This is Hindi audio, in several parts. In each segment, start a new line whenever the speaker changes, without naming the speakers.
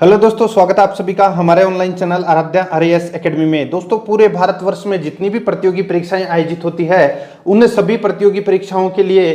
हेलो दोस्तों, स्वागत है आप सभी का हमारे online channel Aradhya RAS academy में। दोस्तों, पूरे भारतवर्ष में जितनी भी प्रतियोगी परीक्षाएं आयोजित होती है उन सभी प्रतियोगी परीक्षाओं के लिए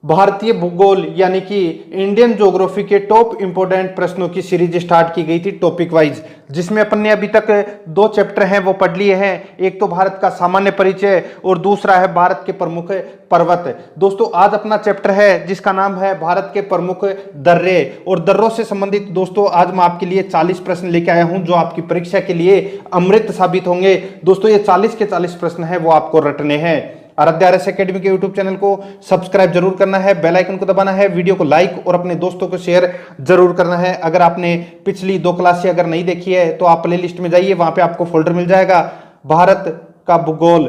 भारतीय भूगोल यानी कि इंडियन ज्योग्राफी के टॉप इंपोर्टेंट प्रश्नों की सीरीज स्टार्ट की गई थी टॉपिक वाइज, जिसमें अपन ने अभी तक दो चैप्टर हैं वो पढ़ लिए हैं। एक तो भारत का सामान्य परिचय और दूसरा है भारत के प्रमुख पर्वत। दोस्तों, आज अपना चैप्टर है जिसका नाम है भारत के प्रमुख दर्रे, और दर्रों से संबंधित दोस्तों आज मैं आपके लिए 40 प्रश्न लेके आया हूं जो आपकी परीक्षा के लिए अमृत साबित होंगे। दोस्तों, ये 40 के 40 प्रश्न है वो आपको रटने हैं। आराध्या आरएएस एकेडमी के यूट्यूब चैनल को सब्सक्राइब जरूर करना है, बेल आइकन को दबाना है, वीडियो को लाइक और अपने दोस्तों को शेयर जरूर करना है। अगर आपने पिछली 2 क्लासें अगर नहीं देखी है तो आप प्लेलिस्ट में जाइए, वहां पे आपको फोल्डर मिल जाएगा भारत का भूगोल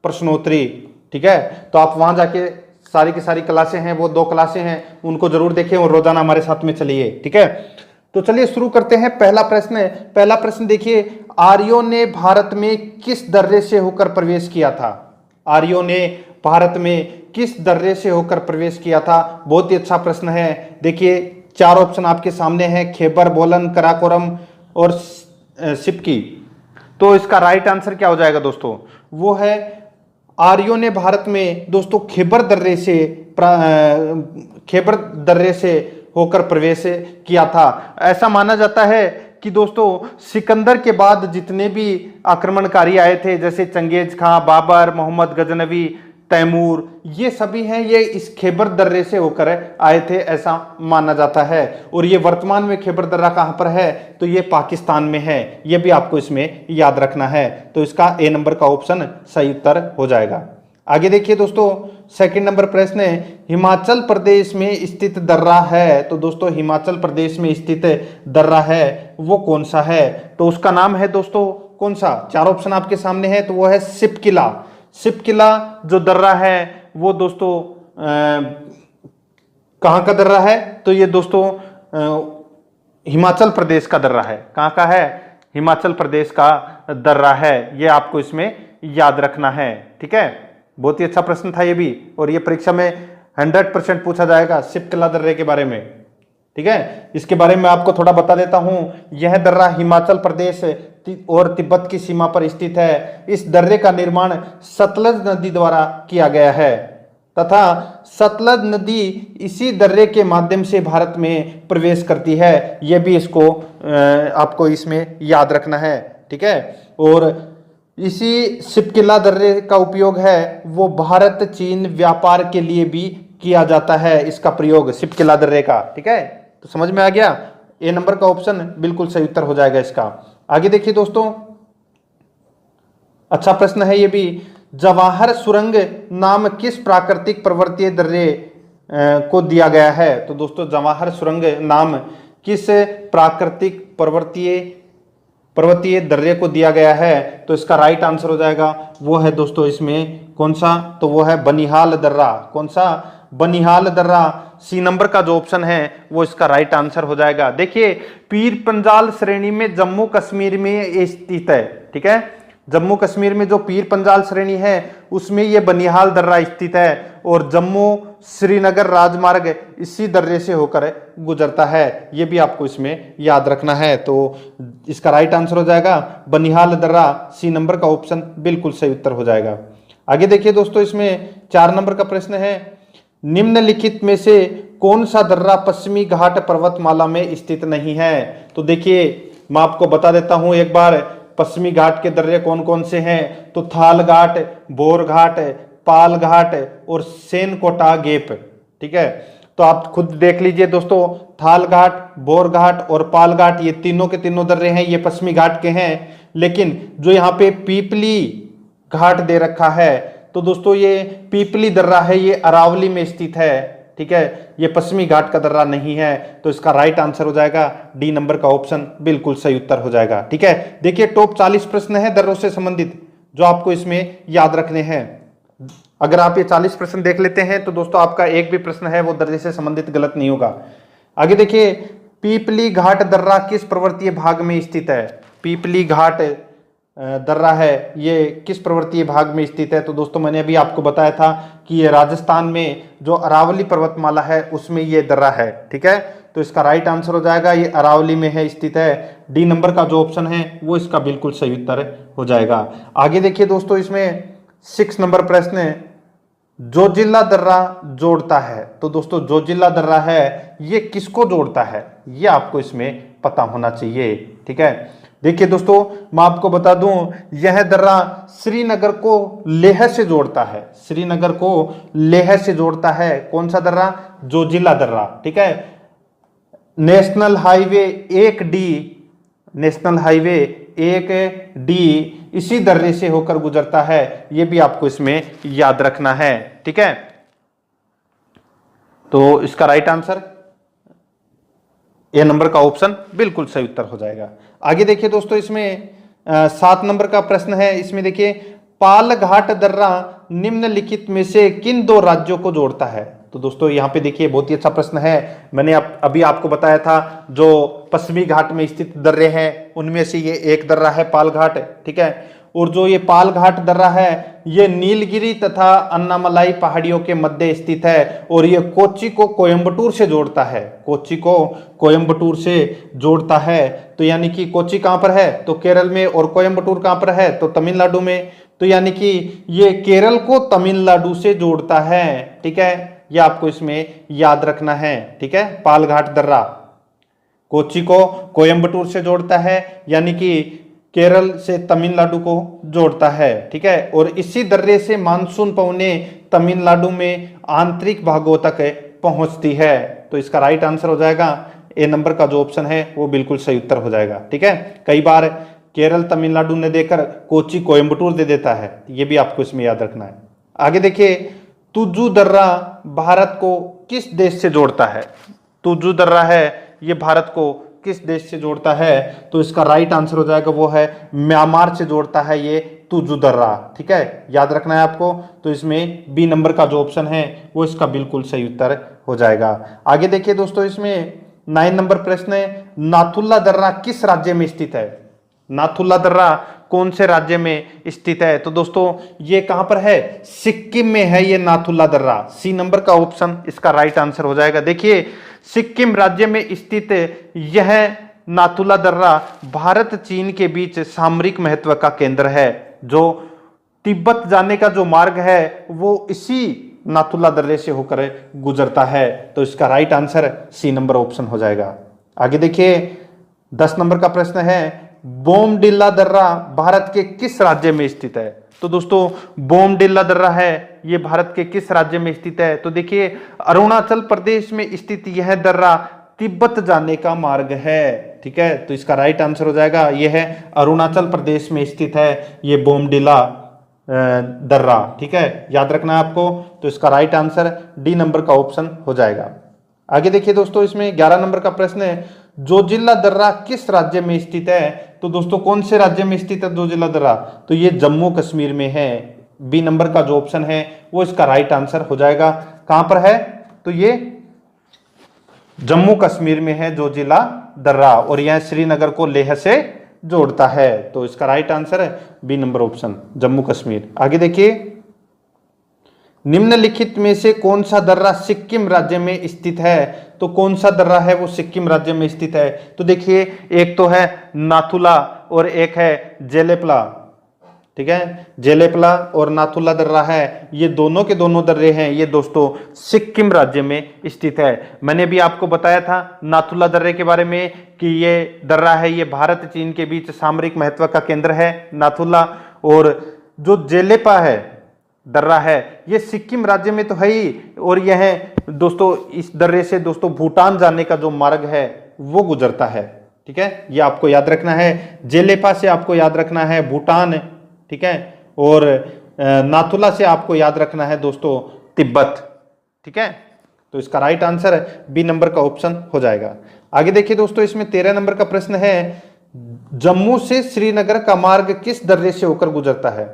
प्रश्नोत्तरी। ठीक है, तो आप वहां जाके सारी की सारी क्लासें हैं वो 2 क्लासें हैं उनको जरूर देखें और रोजाना हमारे साथ में चलिए। ठीक है, तो चलिए शुरू करते हैं। पहला प्रश्न देखिए, आर्यों ने भारत में किस दर्रे से होकर प्रवेश किया था? आर्यों ने भारत में किस दर्रे से होकर प्रवेश किया था? बहुत ही अच्छा प्रश्न है। देखिए 4 ऑप्शन आपके सामने हैं, खैबर, बोलन, कराकोरम और सिपकी। तो इसका राइट आंसर क्या हो जाएगा दोस्तों? वो है आर्यों ने भारत में दोस्तों खैबर दर्रे से होकर प्रवेश किया था। ऐसा माना जाता है कि दोस्तों सिकंदर के बाद जितने भी आक्रमणकारी आए थे, जैसे चंगेज खां, बाबर, मोहम्मद गजनवी, तैमूर, ये सभी हैं ये इस खैबर दर्रे से होकर आए थे, ऐसा माना जाता है। और ये वर्तमान में खैबर दर्रा कहां पर है? तो ये पाकिस्तान में है। ये भी आपको इसमें याद रखना है। तो इसका ए नंबर का ऑप्शन सही उत्तर हो जाएगा। आगे देखिए दोस्तों, सेकंड नंबर प्रश्न है, हिमाचल प्रदेश में स्थित दर्रा है। तो दोस्तों हिमाचल प्रदेश में स्थित दर्रा है वो कौन सा है? तो उसका नाम है दोस्तों कौन सा? 4 ऑप्शन आपके सामने है, तो वो है सिपकिला। सिपकिला जो दर्रा है वो दोस्तों कहां का दर्रा है? तो ये दोस्तों हिमाचल प्रदेश का दर्रा है। कहां का है? हिमाचल प्रदेश का दर्रा है। ये आपको इसमें याद रखना है। ठीक है, बहुत ही अच्छा प्रश्न था ये भी, और ये परीक्षा में 100% पूछा जाएगा सिपकिला दर्रे के बारे में। ठीक है, इसके बारे में आपको थोड़ा बता देता हूं। यह दर्रा हिमाचल प्रदेश और तिब्बत की सीमा पर स्थित है। इस दर्रे का निर्माण सतलज नदी द्वारा किया गया है तथा सतलज नदी इसी दर्रे के माध्यम से भारत में प्रवेश करती है। यह भी इसको आपको इसमें याद रखना है। ठीक है, और इसी सिपकिला दर्रे का उपयोग है वो भारत चीन व्यापार के लिए भी किया जाता है, इसका प्रयोग सिपकिला दर्रे का। ठीक है, तो समझ में आ गया? ए नंबर का ऑप्शन बिल्कुल सही उत्तर हो जाएगा इसका। आगे देखिए दोस्तों, अच्छा प्रश्न है ये भी, जवाहर सुरंग नाम किस प्राकृतिक पर्वतीय दर्रे को दिया गया है? तो दोस्तों जवाहर सुरंग नाम किस प्राकृतिक पर्वतीय दर्रे को दिया गया है? तो इसका राइट आंसर हो जाएगा वो है दोस्तों इसमें कौन सा? तो वो है बनिहाल दर्रा। कौन सा? बनिहाल दर्रा। सी नंबर का जो ऑप्शन है वो इसका राइट आंसर हो जाएगा। देखिए पीर पंजाल श्रेणी में जम्मू कश्मीर में ये स्थित है। ठीक है, जम्मू कश्मीर में जो पीर पंजाल श्रेणी है उसमें ये बनिहाल दर्रा स्थित है, और जम्मू श्रीनगर राजमार्ग इसी दर्रे से होकर गुजरता है। ये भी आपको इसमें याद रखना है। तो इसका राइट आंसर हो जाएगा बनिहाल दर्रा। सी नंबर का ऑप्शन बिल्कुल सही उत्तर हो जाएगा। आगे देखिए दोस्तों, इसमें 4 नंबर का प्रश्न है, निम्नलिखित में से कौन सा दर्रा पश्चिमी घाट पर्वतमाला में स्थित नहीं है? तो देखिए मैं आपको बता देता हूं एक बार, पश्चिमी घाट के दर्रे कौन कौन से हैं? तो थाल घाट, बोर घाट, पाल घाट और सेनकोटा गेप। ठीक है, तो आप खुद देख लीजिए दोस्तों, थाल घाट, बोर घाट और पाल घाट ये तीनों के तीनों दर्रे हैं, ये पश्चिमी घाट के हैं। लेकिन जो यहाँ पे पीपली घाट दे रखा है तो दोस्तों ये पीपली दर्रा है, ये अरावली में स्थित है। ठीक है, ये पश्चिमी घाट का दर्रा नहीं है। तो इसका राइट आंसर हो जाएगा डी नंबर का ऑप्शन बिल्कुल सही उत्तर हो जाएगा। ठीक है, देखिए टॉप 40 प्रश्न है दर्रों से संबंधित जो आपको इसमें याद रखने हैं। अगर आप ये 40 प्रश्न देख लेते हैं तो दोस्तों आपका एक भी प्रश्न है वो दर्रे से संबंधित गलत नहीं होगा। आगे देखिए, पीपली घाट दर्रा किस पर्वतीय भाग में स्थित है? पीपली घाट दर्रा है ये किस पर्वतीय भाग में स्थित है? तो दोस्तों मैंने अभी आपको बताया था कि ये राजस्थान में जो अरावली पर्वतमाला है उसमें ये दर्रा है। ठीक है, तो इसका राइट आंसर हो जाएगा ये अरावली में है स्थित है। डी नंबर का जो ऑप्शन है वो इसका बिल्कुल सही उत्तर हो जाएगा। आगे देखिए दोस्तों, इसमें 6 नंबर प्रश्न है, जोजिला दर्रा जोड़ता है। तो दोस्तों जोजिला दर्रा है ये किसको जोड़ता है, ये आपको इसमें पता होना चाहिए। ठीक है, देखिए दोस्तों मैं आपको बता दूं, यह दर्रा श्रीनगर को लेह से जोड़ता है। श्रीनगर को लेह से जोड़ता है। कौन सा दर्रा? जोजिला दर्रा। ठीक है, national highway 1D, national highway 1D इसी दर्रे से होकर गुजरता है। यह भी आपको इसमें याद रखना है। ठीक है, तो इसका राइट आंसर ए नंबर का ऑप्शन बिल्कुल सही उत्तर हो जाएगा। आगे देखिए दोस्तों, इसमें 7 नंबर का प्रश्न है। इसमें देखिए, पालघाट दर्रा निम्नलिखित में से किन 2 राज्यों को जोड़ता है? तो दोस्तों यहाँ पे देखिए बहुत ही अच्छा प्रश्न है। मैंने अभी आपको बताया था जो पश्चिमी घाट में स्थित दर्रे हैं उनमें से ये एक दर्रा है पालघाट। ठीक है, और जो ये पालघाट दर्रा है ये नीलगिरी तथा अन्नामलाई पहाड़ियों के मध्य स्थित है और ये कोच्चि को कोयम्बटूर से जोड़ता है। कोच्चि को कोयम्बटूर से जोड़ता है। तो यानी कि कोच्चि कहाँ पर है? तो केरल में। और कोयम्बटूर कहाँ पर है? तो तमिलनाडु में। तो यानी कि ये केरल को तमिलनाडु से जोड़ता है। ठीक है, ये आपको इसमें याद रखना है। ठीक है, पालघाट दर्रा कोच्चि को कोयम्बटूर से जोड़ता है, यानी कि केरल से तमिलनाडु को जोड़ता है। ठीक है, और इसी दर्रे से मानसून पवनें तमिलनाडु में आंतरिक भागों तक पहुंचती है। तो इसका राइट आंसर हो जाएगा ए नंबर का जो ऑप्शन है वो बिल्कुल सही उत्तर हो जाएगा। ठीक है, कई बार केरल तमिलनाडु ने देकर कोच्चि कोयम्बटूर दे देता है, ये भी आपको इसमें याद रखना है। आगे देखिए, तुजू दर्रा भारत को किस देश से जोड़ता है? तुजू दर्रा है ये भारत को किस देश से जोड़ता है? तो इसका राइट आंसर हो जाएगा वो है म्यांमार से जोड़ता है ये तुजू दर्रा। ठीक है, याद रखना है आपको। तो इसमें बी नंबर का जो ऑप्शन है वो इसका बिल्कुल सही उत्तर हो जाएगा। आगे देखिए दोस्तों, इसमें 9 नंबर प्रश्न है, नाथुला दर्रा किस राज्य में स्थित है? नाथुला दर्रा कौन से राज्य में स्थित है? तो दोस्तों ये कहां पर है? सिक्किम में है ये नाथुला दर्रा। सी नंबर का ऑप्शन इसका राइट आंसर हो जाएगा। देखिए, सिक्किम राज्य में स्थित यह नाथुला दर्रा भारत चीन के बीच सामरिक महत्व का केंद्र है। जो तिब्बत जाने का जो मार्ग है वो इसी नाथुला दर्रे से होकर गुजरता है। तो इसका right answer C number option हो जाएगा। आगे देखिए, 10 नंबर का प्रश्न है, बोमडिला दर्रा भारत के किस राज्य में स्थित है? तो दोस्तों बोमडिला दर्रा है ये भारत के किस राज्य में स्थित है? तो देखिए, अरुणाचल प्रदेश में स्थित यह दर्रा तिब्बत जाने का मार्ग है। ठीक है, तो इसका राइट आंसर हो जाएगा यह है अरुणाचल प्रदेश में स्थित है ये बोमडिला दर्रा। ठीक है, याद रखना है आपको। तो इसका राइट आंसर डी नंबर का ऑप्शन हो जाएगा। आगे देखिए दोस्तों, इसमें 11 नंबर का प्रश्न है, जोजिला दर्रा किस राज्य में स्थित है? तो दोस्तों कौन से राज्य में स्थित है जोजिला दर्रा? तो ये जम्मू कश्मीर में है। बी नंबर का जो ऑप्शन है वो इसका राइट आंसर हो जाएगा। कहां पर है? तो ये जम्मू कश्मीर में है जोजिला दर्रा और यह श्रीनगर को लेह से जोड़ता है। तो इसका राइट आंसर है B number option Jammu Kashmir. आगे देखिए, निम्नलिखित में से कौन सा दर्रा सिक्किम राज्य में स्थित है? तो कौन सा दर्रा है वो सिक्किम राज्य में स्थित है? तो देखिए, एक तो है नाथुला और एक है जेलेपला। ठीक है, जेलेपला और नाथुला दर्रा है, ये दोनों के दोनों दर्रे हैं ये दोस्तों सिक्किम राज्य में स्थित है। मैंने भी आपको बताया था नाथुला दर्रे के बारे में कि ये दर्रा है ये भारत चीन के बीच सामरिक महत्व का केंद्र है नाथुला, और जो जेलेपा है दर्रा है ये सिक्किम राज्य में तो है ही, और यह दोस्तों इस दर्रे से दोस्तों भूटान जाने का जो मार्ग है वो गुजरता है। ठीक है, ये आपको याद रखना है। जेलेपा से आपको याद रखना है भूटान। ठीक है, और नाथुला से आपको याद रखना है दोस्तों तिब्बत। ठीक है, तो इसका राइट आंसर बी नंबर का ऑप्शन हो जाएगा। आगे देखिए दोस्तों, इसमें 13 नंबर का प्रश्न है, जम्मू से श्रीनगर का मार्ग किस दर्रे से होकर गुजरता है?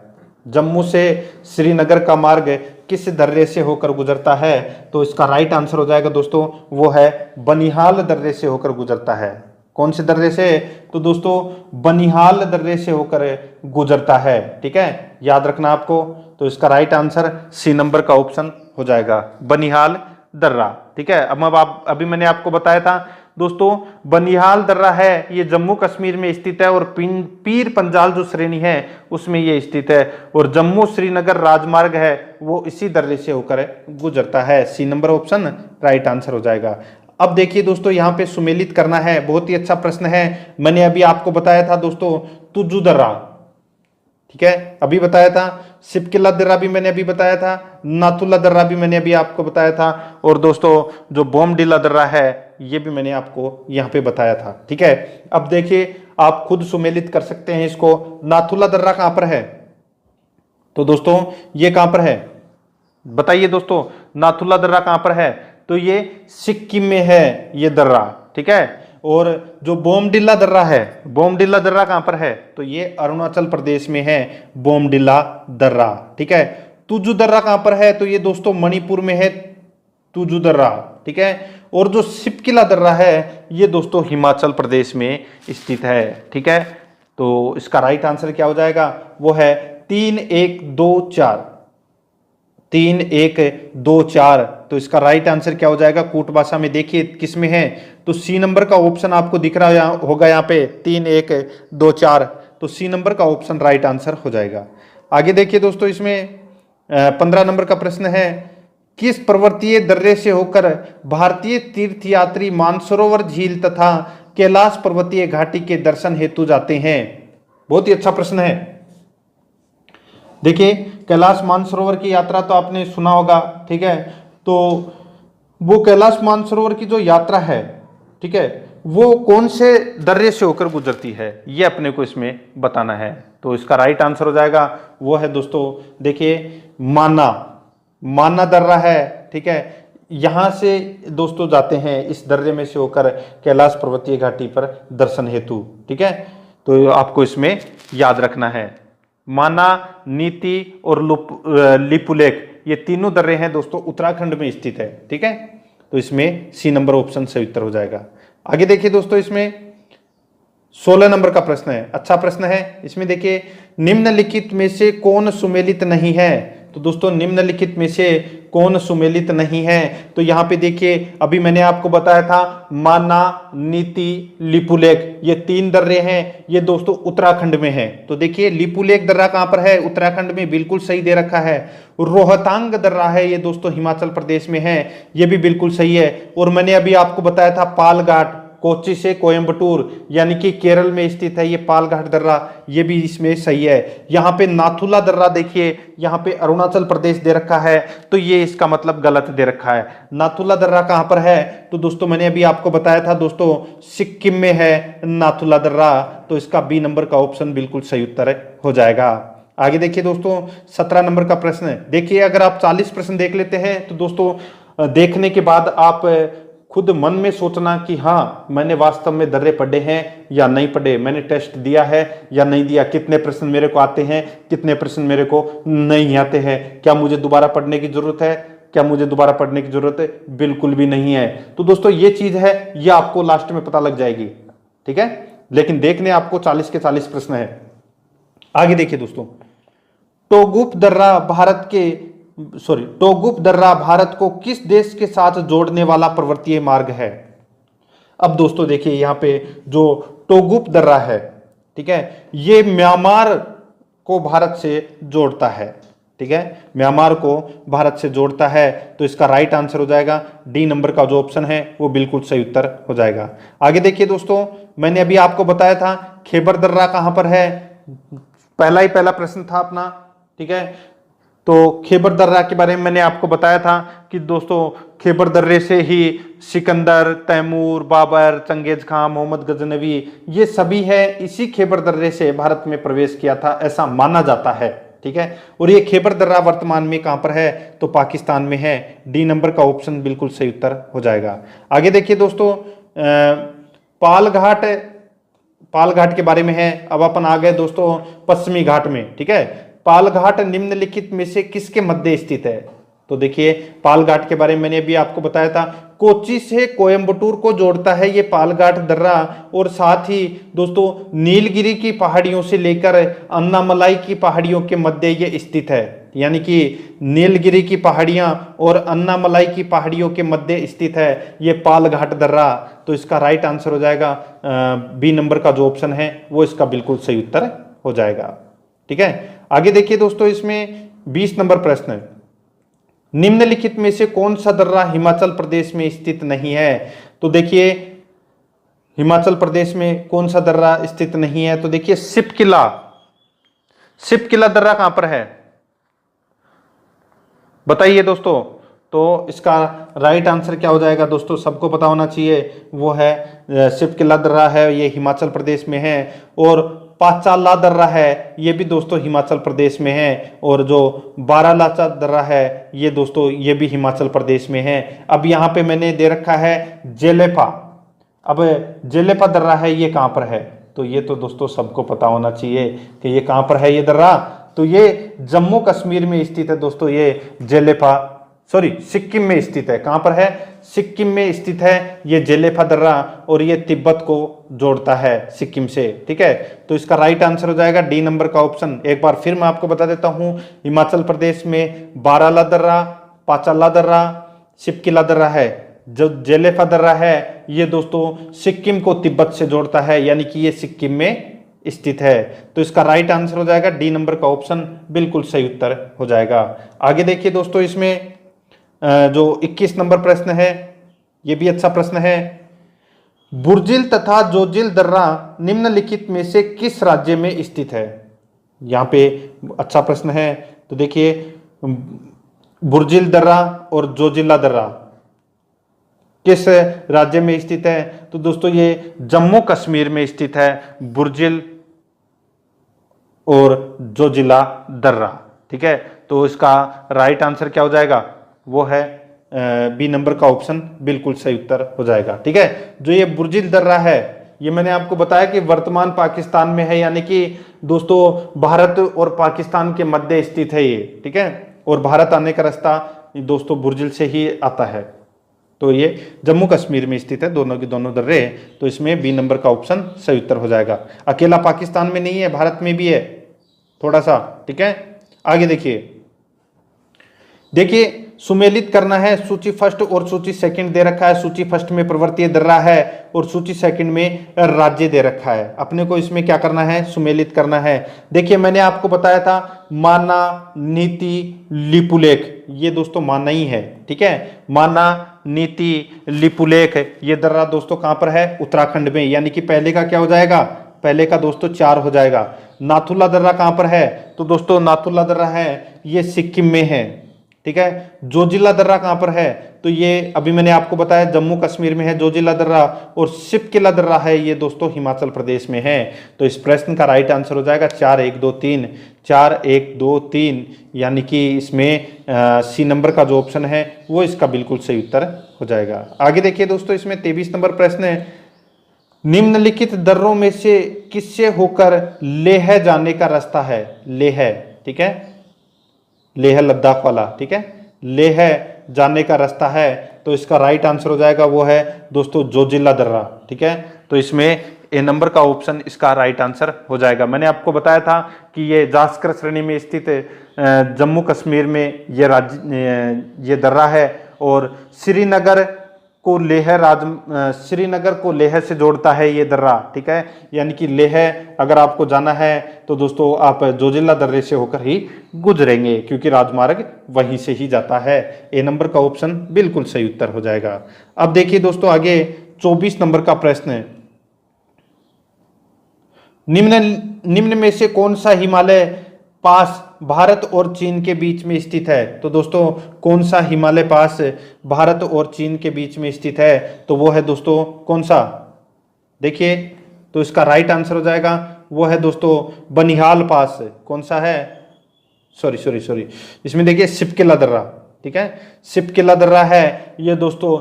जम्मू से श्रीनगर का मार्ग किस दर्रे से होकर गुजरता है? तो इसका राइट आंसर हो जाएगा दोस्तों वो है बनिहाल दर्रे से होकर गुजरता है। कौन से दर्रे से? तो दोस्तों बनिहाल दर्रे से होकर गुजरता है। ठीक है, याद रखना आपको। तो इसका राइट आंसर सी नंबर का ऑप्शन हो जाएगा बनिहाल दर्रा। ठीक है। अब आप अभी मैंने आपको बताया था दोस्तों, बनिहाल दर्रा है ये जम्मू कश्मीर में स्थित है और पीर पंजाल जो श्रेणी है उसमें ये स्थित है, और जम्मू श्रीनगर राजमार्ग है वो इसी दर्रे से होकर गुजरता है। C number option right answer हो जाएगा। अब देखिए दोस्तों, यहाँ पे सुमेलित करना है, बहुत ही अच्छा प्रश्न है। मैंने अभी आपको बताया था दोस्तों तुजू दर्रा, ठीक है, अभी बताया था। सिपकिला दर्रा भी मैंने अभी बताया था, नाथुला दर्रा भी मैंने अभी आपको बताया था, और दोस्तों जो बोमडिला दर्रा है ये भी मैंने आपको यहाँ पे बताया था, ठीक है। अब देखिए आप खुद सुमेलित कर सकते हैं इसको। नाथुला दर्रा कहां पर है? तो दोस्तों ये कहां पर है बताइए दोस्तों, नाथुला दर्रा कहां पर है? तो ये सिक्किम में है ये दर्रा, ठीक है। और जो बोमडिला दर्रा है, बोमडिला दर्रा कहां पर है? तो ये अरुणाचल प्रदेश में है बोमडिला दर्रा, ठीक है। तुजू दर्रा कहां पर है? तो ये दोस्तों मणिपुर में है तुजू दर्रा, ठीक है। और जो सिपकिला दर्रा है ये दोस्तों हिमाचल प्रदेश में स्थित है, ठीक है। तो इसका राइट आंसर क्या हो जाएगा? वो है 3 1 2 4, 3 1 2 4। तो इसका राइट आंसर क्या हो जाएगा? कूट भाषा में देखिए किस में है, तो सी नंबर का ऑप्शन आपको दिख रहा होगा यहाँ पे 3 1 2 4। तो सी नंबर का ऑप्शन राइट आंसर हो जाएगा। आगे देखिए दोस्तों, इसमें 15 नंबर का प्रश्न है, किस पर्वतीय दर्रे से होकर भारतीय तीर्थयात्री मानसरोवर झील तथा कैलाश पर्वतीय घाटी के दर्शन हेतु जाते हैं? बहुत ही अच्छा प्रश्न है। देखिए कैलाश मानसरोवर की यात्रा तो आपने सुना होगा, ठीक है। तो वो कैलाश मानसरोवर की जो यात्रा है, ठीक है, वो कौन से दर्रे से होकर गुजरती है ये अपने को इसमें बताना है। तो इसका राइट आंसर हो जाएगा वो है दोस्तों, देखिए माना दर्रा है, ठीक है। यहां से दोस्तों जाते हैं इस दर्रे में से होकर कैलाश पर्वतीय घाटी पर दर्शन हेतु, ठीक है। तो आपको इसमें याद रखना है, माना, नीति और लिपुलेख ये तीनों दर्रे हैं दोस्तों उत्तराखंड में स्थित है, ठीक है। तो इसमें सी नंबर ऑप्शन सही उत्तर हो जाएगा। आगे देखिए दोस्तों, इसमें 16 नंबर का प्रश्न है, अच्छा प्रश्न है। इसमें देखिए निम्नलिखित में से कौन सुमेलित नहीं है? तो दोस्तों निम्नलिखित में से कौन सुमेलित नहीं है? तो यहाँ पे देखिए अभी मैंने आपको बताया था माना, नीति, लिपुलेख ये 3 दर्रे हैं, ये दोस्तों उत्तराखंड में है। तो देखिए लिपुलेख दर्रा कहां पर है? उत्तराखंड में, बिल्कुल सही दे रखा है। रोहतांग दर्रा है ये दोस्तों हिमाचल प्रदेश में है, ये भी बिल्कुल सही है। और मैंने अभी आपको बताया था पालघाट, कोच्चि से कोयम्बटूर यानी कि केरल में स्थित है ये पालघाट दर्रा, ये भी इसमें सही है। यहाँ पे नाथुला दर्रा देखिए यहाँ पे अरुणाचल प्रदेश दे रखा है, तो ये इसका मतलब गलत दे रखा है। नाथुला दर्रा कहां पर है? तो दोस्तों मैंने अभी आपको बताया था दोस्तों सिक्किम में है नाथुला दर्रा, तो इसका बी नंबर का ऑप्शन बिल्कुल सही उत्तर हो जाएगा। आगे देखिए दोस्तों 17 नंबर का प्रश्न है। देखिए अगर आप 40 प्रश्न देख लेते हैं तो दोस्तों देखने के बाद आप खुद मन में सोचना कि हाँ मैंने वास्तव में दर्रे पढ़े हैं या नहीं पढ़े, मैंने टेस्ट दिया है या नहीं दिया, कितने प्रश्न मेरे को आते हैं, कितने प्रश्न मेरे को नहीं आते हैं, क्या मुझे दोबारा पढ़ने की जरूरत है, क्या मुझे दोबारा पढ़ने की जरूरत है? बिल्कुल भी नहीं है। तो दोस्तों ये चीज है, ये आपको लास्ट में पता लग जाएगी, ठीक है। लेकिन देखने आपको 40 के 40 प्रश्न है। आगे देखिए दोस्तों, टोगुप दर्रा भारत को किस देश के साथ जोड़ने वाला पर्वतीय मार्ग है? अब दोस्तों देखिए यहां पे जो टोगुप दर्रा है, ठीक है, ये म्यांमार को भारत से जोड़ता है, ठीक है, म्यांमार को भारत से जोड़ता है। तो इसका राइट आंसर हो जाएगा डी नंबर का जो ऑप्शन है वो बिल्कुल सही उत्तर हो जाएगा। आगे देखिए दोस्तों, मैंने अभी आपको बताया था खेबर दर्रा कहां पर है, पहला प्रश्न था अपना, ठीक है। तो खेबर दर्रा के बारे में मैंने आपको बताया था कि दोस्तों खेबर दर्रे से ही सिकंदर, तैमूर, बाबर, चंगेज खां, मोहम्मद गजनवी ये सभी है इसी खेबर दर्रे से भारत में प्रवेश किया था, ऐसा माना जाता है, ठीक है। और ये खेबर दर्रा वर्तमान में कहां पर है? तो पाकिस्तान में है। डी नंबर का ऑप्शन बिल्कुल सही उत्तर हो जाएगा। आगे देखिए दोस्तों पालघाट के बारे में है। अब अपन आ गए दोस्तों पश्चिमी घाट में, ठीक है। पालघाट निम्नलिखित में से किसके मध्य स्थित है? तो देखिए पालघाट के बारे में मैंने अभी आपको बताया था, कोच्चि से कोयम्बटूर को जोड़ता है ये पालघाट दर्रा, और साथ ही दोस्तों नीलगिरी की पहाड़ियों से लेकर अन्नामलाई की पहाड़ियों के मध्य ये स्थित है, यानी कि नीलगिरी की पहाड़ियां और अन्नामलाई की पहाड़ियों के मध्य स्थित है ये पाल घाट दर्रा। तो इसका राइट आंसर हो जाएगा बी नंबर का जो ऑप्शन है वो इसका बिल्कुल सही उत्तर हो जाएगा। ठीक है, आगे देखिए दोस्तों, इसमें 20 नंबर प्रश्न है, निम्नलिखित में से कौन सा दर्रा हिमाचल प्रदेश में स्थित नहीं है। तो देखिए हिमाचल प्रदेश में कौन सा दर्रा स्थित नहीं है, तो देखिए सिपकिला, सिपकिला दर्रा कहां पर है बताइए दोस्तों। तो इसका राइट आंसर क्या हो जाएगा दोस्तों, सबको पता होना चाहिए, वो है सिपकिला दर्रा है, ये हिमाचल प्रदेश में है। और पाचाला दर्रा है, ये भी दोस्तों हिमाचल प्रदेश में है। और जो बारालाचा दर्रा है ये दोस्तों ये भी हिमाचल प्रदेश में है। अब यहाँ पे मैंने दे रखा है जेलेफा, अब जेलेफा दर्रा है ये कहाँ पर है, तो ये तो दोस्तों सबको पता होना चाहिए कि ये कहाँ पर है ये दर्रा, तो ये जम्मू कश्मीर में स्थित है दोस्तों, ये जेलेफा, सॉरी सिक्किम में स्थित है। कहां पर है, सिक्किम में स्थित है ये जेलेफा दर्रा, और ये तिब्बत को जोड़ता है सिक्किम से। ठीक है, तो इसका राइट आंसर हो जाएगा डी नंबर का ऑप्शन। एक बार फिर मैं आपको बता देता हूं, हिमाचल प्रदेश में बाराला दर्रा, पाचाला दर्रा, सिपकिला दर्रा है। जो जेलेफा दर्रा है ये दोस्तों सिक्किम को तिब्बत से जोड़ता है, यानी कि ये सिक्किम में स्थित है। तो इसका राइट आंसर हो जाएगा डी नंबर का ऑप्शन, बिल्कुल सही उत्तर हो जाएगा। आगे देखिए दोस्तों, इसमें जो 21 नंबर प्रश्न है ये भी अच्छा प्रश्न है, बुर्जिल तथा जोजिल दर्रा निम्नलिखित में से किस राज्य में स्थित है। यहाँ पे अच्छा प्रश्न है, तो देखिए बुर्जिल दर्रा और जोजिला दर्रा किस राज्य में स्थित है, तो दोस्तों ये जम्मू कश्मीर में स्थित है, बुर्जिल और जोजिला दर्रा। ठीक है, तो इसका राइट आंसर क्या हो जाएगा, वो है बी नंबर का ऑप्शन, बिल्कुल सही उत्तर हो जाएगा। ठीक है, जो ये बुर्जिल दर्रा है ये मैंने आपको बताया कि वर्तमान पाकिस्तान में है, यानी कि दोस्तों भारत और पाकिस्तान के मध्य स्थित है ये। ठीक है, और भारत आने का रास्ता दोस्तों बुर्जिल से ही आता है, तो ये जम्मू कश्मीर में स्थित है, दोनों की दोनों दर्रे, तो इसमें बी नंबर का ऑप्शन सही उत्तर हो जाएगा। अकेला पाकिस्तान में नहीं है, भारत में भी है थोड़ा सा। ठीक है, आगे देखिए, देखिए सुमेलित करना है, सूची फर्स्ट और सूची सेकंड दे रखा है। सूची फर्स्ट में पर्वतीय दर्रा है और सूची सेकंड में राज्य दे रखा है। अपने को इसमें क्या करना है, सुमेलित करना है। देखिए मैंने आपको बताया था माना, नीति, लिपुलेख, ये दोस्तों माना ही है। ठीक है, माना, नीति, लिपुलेख ये दर्रा दोस्तों कहां पर है, उत्तराखंड में, यानी कि पहले का क्या हो जाएगा, पहले का दोस्तों 4 हो जाएगा। नाथुला दर्रा कहां पर है, तो दोस्तों नाथुला दर्रा है ये सिक्किम में है। ठीक है, जोजिला दर्रा कहां पर है, तो ये अभी मैंने आपको बताया जम्मू कश्मीर में है जोजिला दर्रा, और सिपकिला दर्रा है ये दोस्तों हिमाचल प्रदेश में है। तो इस प्रश्न का राइट आंसर हो जाएगा 4 1 2 3, 4 1 2 3, यानी कि इसमें सी नंबर का जो ऑप्शन है वो इसका बिल्कुल सही उत्तर हो जाएगा। आगे देखिए दोस्तों, इसमें 23 नंबर प्रश्न है, निम्नलिखित दर्रों में से किससे होकर लेह जाने का रास्ता है, लेह। ठीक है, लेह लद्दाख वाला। ठीक है, लेह जाने का रास्ता है, तो इसका राइट आंसर हो जाएगा वो है दोस्तों जोजिला दर्रा। ठीक है, तो इसमें ए नंबर का ऑप्शन इसका राइट आंसर हो जाएगा। मैंने आपको बताया था कि ये जास्कर श्रेणी में स्थित जम्मू कश्मीर में ये राज्य ये दर्रा है, और श्रीनगर को लेह से जोड़ता है ये दर्रा। ठीक है, यानी कि लेह अगर आपको जाना है तो दोस्तों आप जोजिला दर्रे से होकर ही गुजरेंगे, क्योंकि राजमार्ग वहीं से ही जाता है। ए नंबर का ऑप्शन बिल्कुल सही उत्तर हो जाएगा। अब देखिए दोस्तों, आगे 24 नंबर का प्रश्न है, निम्न में से कौन सा हिमालय पास भारत और चीन के बीच में स्थित है। तो दोस्तों कौन सा हिमालय पास भारत और चीन के बीच में स्थित है, तो वो है दोस्तों कौन सा, देखिए तो इसका राइट आंसर हो जाएगा वो है दोस्तों बनिहाल पास। कौन सा है, सॉरी इसमें देखिए सिपकिला दर्रा। ठीक है, सिपकिला दर्रा है ये दोस्तों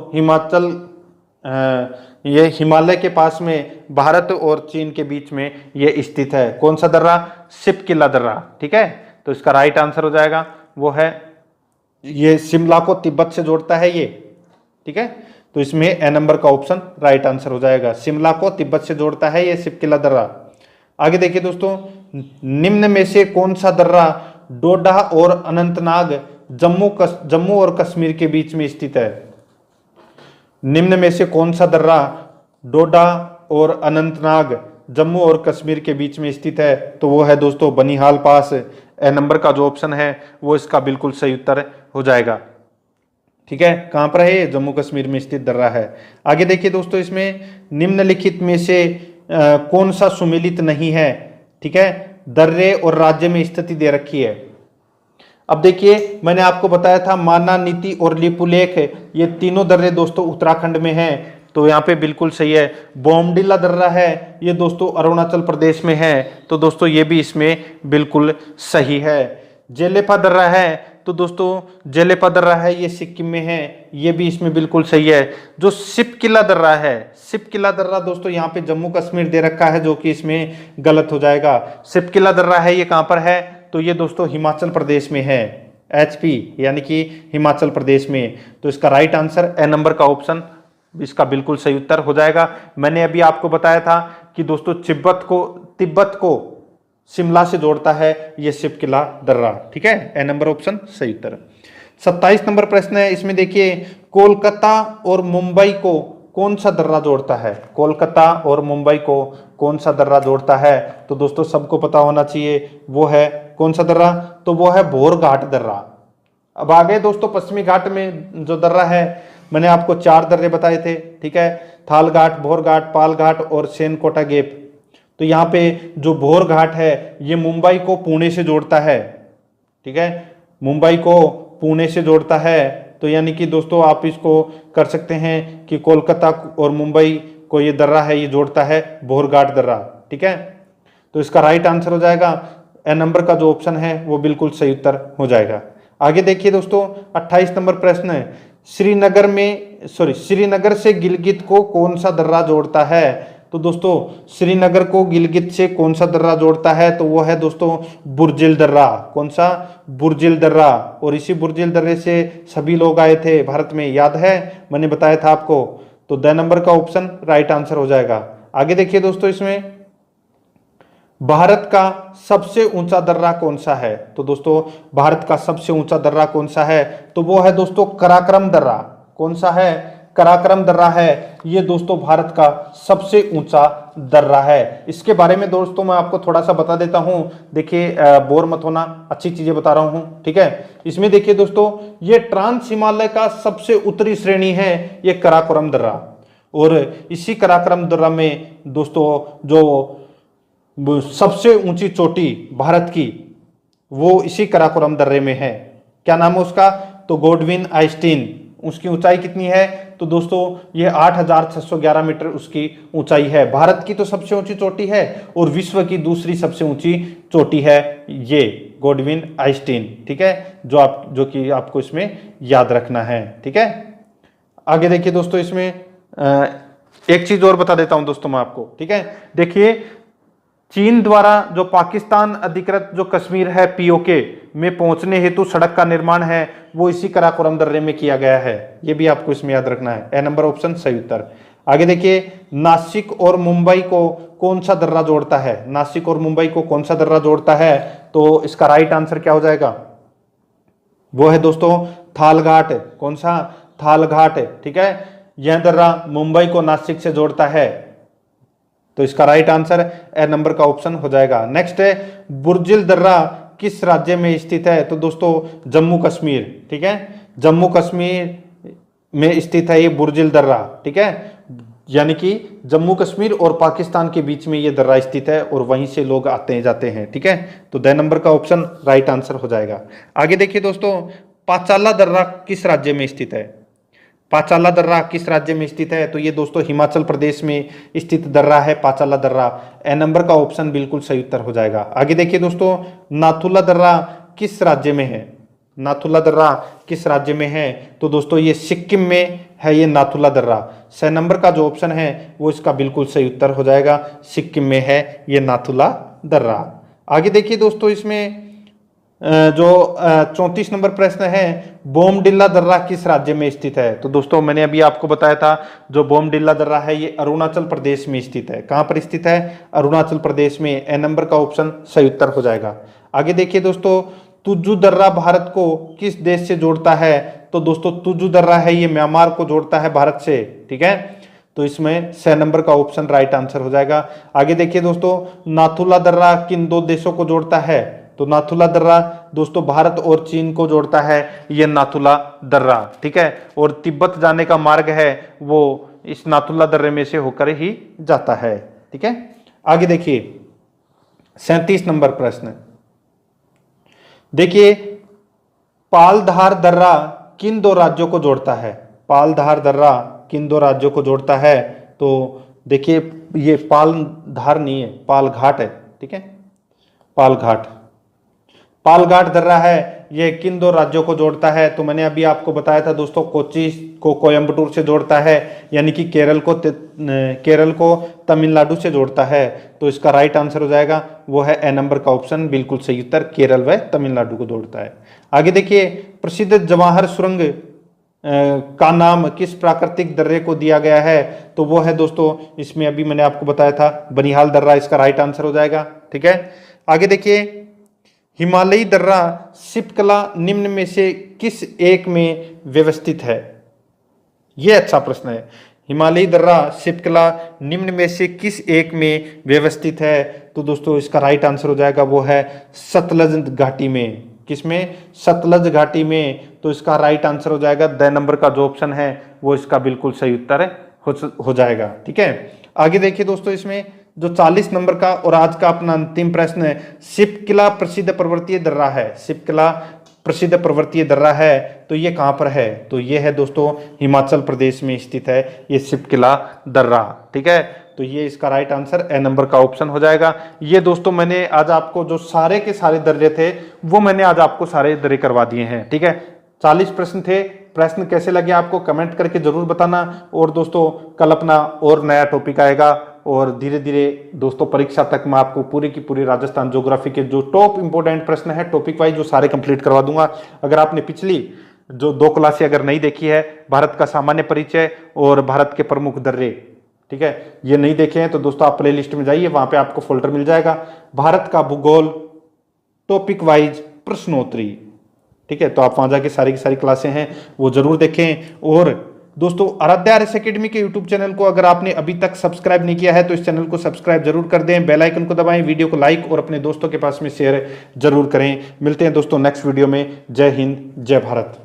ये हिमालय के पास में भारत और चीन के बीच में ये स्थित है। कौन सा दर्रा, सिपकिला दर्रा। ठीक है, तो इसका राइट आंसर हो जाएगा वो है, ये शिमला को तिब्बत से जोड़ता है ये। ठीक है, तो इसमें ए नंबर का ऑप्शन राइट आंसर हो जाएगा, शिमला को तिब्बत से जोड़ता है ये सिपकिला दर्रा। आगे देखिए दोस्तों, निम्न में से कौन सा दर्रा डोडा और अनंतनाग जम्मू और कश्मीर के बीच में स्थित है? निम्न में से कौन सा दर्रा डोडा और अनंतनाग जम्मू और कश्मीर के बीच में स्थित है? तो वो है दोस्तों बनिहाल पास। ए नंबर का जो ऑप्शन है वो इसका बिल्कुल सही उत्तर हो जाएगा। ठीक है, कहां पर है? जम्मू कश्मीर में स्थित दर्रा है। आगे देखिए दोस्तों, इसमें निम्नलिखित में से कौन सा सुमेलित नहीं है? ठीक है, दर्रे और राज्य में स्थिति दे रखी है। अब देखिए, मैंने आपको बताया था माना, नीति और लिपुलेख, ये तीनों दर्रे दोस्तों उत्तराखंड में हैं, तो यहाँ पे बिल्कुल सही है। बोमडिला दर्रा है, ये दोस्तों अरुणाचल प्रदेश में है, तो दोस्तों ये भी इसमें बिल्कुल सही है। जेलेपा दर्रा है, तो दोस्तों जेलेपा दर्रा है ये सिक्किम में है, ये भी इसमें बिल्कुल सही है। जो सिपकिला दर्रा है, सिपकिला दर्रा दोस्तों यहाँ पे जम्मू कश्मीर दे रखा है, जो कि इसमें गलत हो जाएगा। सिपकिला दर्रा है ये कहाँ पर है? तो ये दोस्तों हिमाचल प्रदेश में है, HP यानी कि हिमाचल प्रदेश में। तो इसका राइट आंसर ए नंबर का ऑप्शन इसका बिल्कुल सही उत्तर हो जाएगा। मैंने अभी आपको बताया था कि दोस्तों तिब्बत को शिमला से जोड़ता है ये सिपकिला दर्रा। ठीक है, ए नंबर ऑप्शन सही उत्तर। 27 नंबर प्रश्न है, इसमें देखिए कोलकाता और मुंबई को कौन सा दर्रा जोड़ता है? कोलकाता और मुंबई को कौन सा दर्रा जोड़ता है? तो दोस्तों सबको पता होना चाहिए, वो है कौन सा दर्रा? तो वो है भोर घाट दर्रा। अब आगे दोस्तों पश्चिमी घाट में जो दर्रा है, मैंने आपको 4 दर्रे बताए थे। ठीक है, थाल घाट, भोर घाट, पाल घाट और सेनकोटा गेप। तो यहाँ पे जो भोर घाट है ये मुंबई को पुणे से जोड़ता है। ठीक है, मुंबई को पुणे से जोड़ता है, तो यानी कि दोस्तों आप इसको कर सकते हैं कि कोलकाता और मुंबई को ये दर्रा है ये जोड़ता है भोर घाट दर्रा। ठीक है, तो इसका राइट आंसर हो जाएगा ए नंबर का जो ऑप्शन है वो बिल्कुल सही उत्तर हो जाएगा। आगे देखिए दोस्तों, 28 नंबर प्रश्न है, श्रीनगर से गिलगित को कौन सा दर्रा जोड़ता है? तो दोस्तों श्रीनगर को गिलगित से कौन सा दर्रा जोड़ता है? तो वो है दोस्तों बुर्जिल दर्रा। कौन सा? बुर्जिल दर्रा। और इसी बुर्जिल दर्रे से सभी लोग आए थे भारत में, याद है, मैंने बताया था आपको। तो द नंबर का ऑप्शन राइट आंसर हो जाएगा। आगे देखिए दोस्तों, इसमें भारत का सबसे ऊंचा दर्रा कौन सा है? तो दोस्तों भारत का सबसे ऊंचा दर्रा कौन सा है? तो वो है दोस्तों कराक्रम दर्रा। कौन सा है? कराक्रम दर्रा है, ये दोस्तों भारत का सबसे ऊंचा दर्रा है। इसके बारे में दोस्तों मैं आपको थोड़ा सा बता देता हूं। देखिए बोर मत होना, अच्छी चीजें बता रहा हूं। ठीक है, इसमें देखिए दोस्तों, ये ट्रांस हिमालय का सबसे उत्तरी श्रेणी है ये कराकोरम दर्रा। और इसी कराकोरम दर्रा में दोस्तों जो सबसे ऊंची चोटी भारत की वो इसी कराकोरम दर्रे में है। क्या नाम है उसका? तो गोडविन आइस्टीन। उसकी ऊंचाई कितनी है? तो दोस्तों ये 8611 मीटर उसकी ऊंचाई है। भारत की तो सबसे ऊंची चोटी है और विश्व की दूसरी सबसे ऊंची चोटी है ये गोडविन आइस्टीन। ठीक है, जो कि आपको इसमें याद रखना है। ठीक है, आगे देखिए दोस्तों, इसमें एक चीज और बता देता हूं दोस्तों मैं आपको। ठीक है, देखिए चीन द्वारा जो पाकिस्तान अधिकृत जो कश्मीर है POK में पहुंचने हेतु सड़क का निर्माण है वो इसी कराकोरम दर्रे में किया गया है। ये भी आपको इसमें याद रखना है। ए नंबर ऑप्शन सही उत्तर। आगे देखिए, नासिक और मुंबई को कौन सा दर्रा जोड़ता है? नासिक और मुंबई को कौन सा दर्रा जोड़ता है? तो इसका राइट आंसर क्या हो जाएगा? वो है दोस्तों थाल घाट। कौन सा? थाल घाट। ठीक है, यह दर्रा मुंबई को नासिक से जोड़ता है, तो इसका राइट आंसर ए नंबर का ऑप्शन हो जाएगा। नेक्स्ट है, बुर्जिल दर्रा किस राज्य में स्थित है? तो दोस्तों जम्मू कश्मीर। ठीक है, जम्मू कश्मीर में स्थित है ये बुर्जिल दर्रा। ठीक है, यानी कि जम्मू कश्मीर और पाकिस्तान के बीच में ये दर्रा स्थित है और वहीं से लोग आते जाते हैं। ठीक है, तो द नंबर का ऑप्शन राइट आंसर हो जाएगा। आगे देखिए दोस्तों, पाचाला दर्रा किस राज्य में स्थित है? पाचाला दर्रा किस राज्य में स्थित है? तो ये दोस्तों हिमाचल प्रदेश में स्थित दर्रा है पाचाला दर्रा। ए नंबर का ऑप्शन बिल्कुल सही उत्तर हो जाएगा। आगे देखिए दोस्तों, नाथुला दर्रा किस राज्य में है? नाथुला दर्रा किस राज्य में है? तो दोस्तों ये सिक्किम में है ये नाथुला दर्रा। स नंबर का जो ऑप्शन है वो इसका बिल्कुल सही उत्तर हो जाएगा, सिक्किम में है ये नाथुला दर्रा। आगे देखिए दोस्तों, इसमें जो 34 नंबर प्रश्न है, बोमडिल्ला दर्रा किस राज्य में स्थित है? तो दोस्तों मैंने अभी आपको बताया था जो बोमडिल्ला दर्रा है ये अरुणाचल प्रदेश में स्थित है। कहां पर स्थित है? अरुणाचल प्रदेश में। ए नंबर का ऑप्शन सही उत्तर हो जाएगा। आगे देखिए दोस्तों, तुजु दर्रा भारत को किस देश से जोड़ता है? तो दोस्तों तुजु दर्रा है ये म्यांमार को जोड़ता है भारत से, ठीक है। तो इसमें 6 नंबर का ऑप्शन राइट आंसर हो जाएगा। आगे देखिए दोस्तों, नाथुला दर्रा किन 2 देशों को जोड़ता है? तो नाथुला दर्रा दोस्तों भारत और चीन को जोड़ता है ये नाथुला दर्रा, ठीक है। और तिब्बत जाने का मार्ग है वो इस नाथुला दर्रे में से होकर ही जाता है, ठीक है। आगे देखिए 37 नंबर प्रश्न देखिए, पालधार दर्रा किन 2 राज्यों को जोड़ता है? पालधार दर्रा किन 2 राज्यों को जोड़ता है? तो देखिए ये पालधार नहीं है, पालघाट है, ठीक है। पालघाट दर्रा है, ये किन 2 राज्यों को जोड़ता है? तो मैंने अभी आपको बताया था दोस्तों, कोच्चि को कोयम्बटूर से जोड़ता है, यानी कि केरल को तमिलनाडु से जोड़ता है। तो इसका राइट आंसर हो जाएगा वो है ए नंबर का ऑप्शन, बिल्कुल सही उत्तर, केरल व तमिलनाडु को जोड़ता है। आगे देखिए, प्रसिद्ध जवाहर सुरंग का नाम किस प्राकृतिक दर्रे को दिया गया है? तो वो है दोस्तों, इसमें अभी मैंने आपको बताया था बनिहाल दर्रा, इसका राइट आंसर हो जाएगा, ठीक है। आगे देखिए, हिमालयी दर्रा शिल्पकला निम्न में से किस एक में व्यवस्थित है? यह अच्छा प्रश्न है। हिमालयी दर्रा शिल्पकला निम्न में से किस एक में व्यवस्थित है? तो दोस्तों इसका राइट आंसर हो जाएगा वो है सतलज घाटी में। किसमें? सतलज घाटी में। तो इसका राइट आंसर हो जाएगा द नंबर का जो ऑप्शन है वो इसका बिल्कुल सही उत्तर हो जाएगा, ठीक है। आगे देखिए दोस्तों, इसमें जो 40 नंबर का और आज का अपना अंतिम प्रश्न है, शिल्पकला प्रसिद्ध पर्वतीय दर्रा है। शिल्पकला प्रसिद्ध पर्वतीय दर्रा है, तो ये कहाँ पर है? तो ये है दोस्तों हिमाचल प्रदेश में स्थित है ये शिल्पकला दर्रा, ठीक है। तो ये इसका राइट आंसर ए नंबर का ऑप्शन हो जाएगा। ये दोस्तों मैंने आज आपको जो सारे के सारे दर्रे थे वो मैंने आज आपको सारे दर्रे करवा दिए हैं, ठीक है। 40 प्रश्न थे। प्रश्न कैसे लगे आपको कमेंट करके जरूर बताना। और दोस्तों कल अपना और नया टॉपिक आएगा और धीरे धीरे दोस्तों परीक्षा तक मैं आपको पूरी की पूरी राजस्थान ज्योग्राफी के जो टॉप इंपोर्टेंट प्रश्न है टॉपिक वाइज वो सारे कंप्लीट करवा दूंगा। अगर आपने पिछली जो 2 क्लासें अगर नहीं देखी है, भारत का सामान्य परिचय और भारत के प्रमुख दर्रे, ठीक है, ये नहीं देखे हैं तो दोस्तों आप प्ले लिस्ट में जाइए, वहां पे आपको फोल्डर मिल जाएगा भारत का भूगोल टॉपिक वाइज प्रश्नोत्तरी, ठीक है। तो आप वहां जाके सारी की सारी क्लासें हैं वो जरूर देखें। और दोस्तों आराध्या आरएस एकेडमी के यूट्यूब चैनल को अगर आपने अभी तक सब्सक्राइब नहीं किया है तो इस चैनल को सब्सक्राइब जरूर कर दें, बेल आइकन को दबाएं, वीडियो को लाइक और अपने दोस्तों के पास में शेयर जरूर करें। मिलते हैं दोस्तों नेक्स्ट वीडियो में। जय हिंद, जय भारत।